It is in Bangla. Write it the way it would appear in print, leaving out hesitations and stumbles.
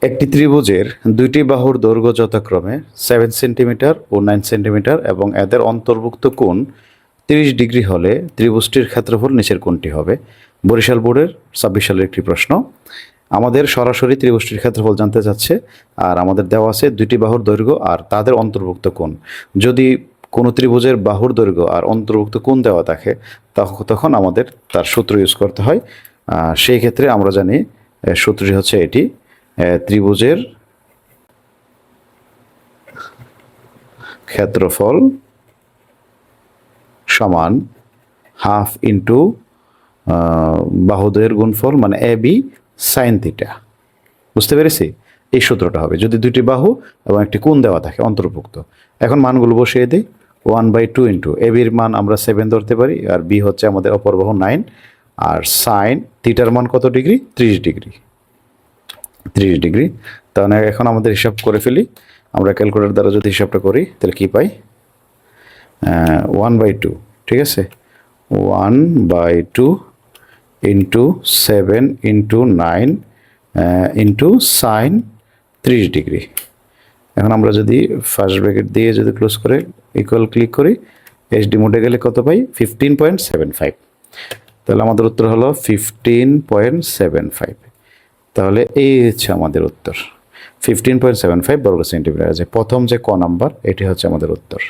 একটি ত্রিভুজের দুইটি বাহুর দৈর্ঘ্য যথাক্রমে 7 সেন্টিমিটার ও 9 সেন্টিমিটার এবং এদের অন্তর্ভুক্ত কোণ 30 ডিগ্রি হলে ত্রিভুজটির ক্ষেত্রফল নিচের কোনটি হবে? বরিশাল বোর্ডের 26 সালের একটি প্রশ্ন। আমাদের সরাসরি ত্রিভুজটির ক্ষেত্রফল জানতে চাচ্ছে, আর আমাদের দেওয়া আছে দুইটি বাহুর দৈর্ঘ্য আর তাদের অন্তর্ভুক্ত কোণ। যদি কোনো ত্রিভুজের বাহুর দৈর্ঘ্য আর অন্তর্ভুক্ত কোণ দেওয়া থাকে তখন আমাদের তার সূত্র ইউজ করতে হয়। সেই ক্ষেত্রে আমরা জানি সূত্রটি হচ্ছে এটি, ত্রিভুজের ক্ষেত্রফল সমান হাফ ইন্টু বাহুদ্বয়ের গুণফল, মানে এ বি সাইন থিটা। বুঝতে পেরেছি? এই সূত্রটা হবে যদি দুইটি বাহু এবং একটি কোণ দেওয়া থাকে অন্তর্ভুক্ত। এখন মানগুলো বসিয়ে দিই। 1/2 ইন্টু এ বির মান আমরা 7 ধরতে পারি, আর বি হচ্ছে আমাদের অপর বাহু 9, আর সাইন থিটার মান কত ডিগ্রি? 30 ডিগ্রি। 30 ডিগ্রি। তাহলে এখন আমাদের হিসাব করে ফেলি। আমরা ক্যালকুলেটর দ্বারা যদি হিসাবটা করি তাহলে কী পাই? 1/2, ঠিক আছে? 1/2 into 7 into 9 into sign 30 degree. এখন আমরা যদি ফার্স্ট ব্র্যাকেট দিয়ে যদি ক্লোজ করে ইকুয়াল ক্লিক করি, এইচডি মোডে গেলে কত পাই? 15.75। তাহলে আমাদের উত্তর হলো 15.75। তাহলে এই হচ্ছে আমাদের উত্তর, 15.75 বর্গ সেন্টিমিটার। প্রথম যে ক নাম্বার, এটি হচ্ছে আমাদের উত্তর।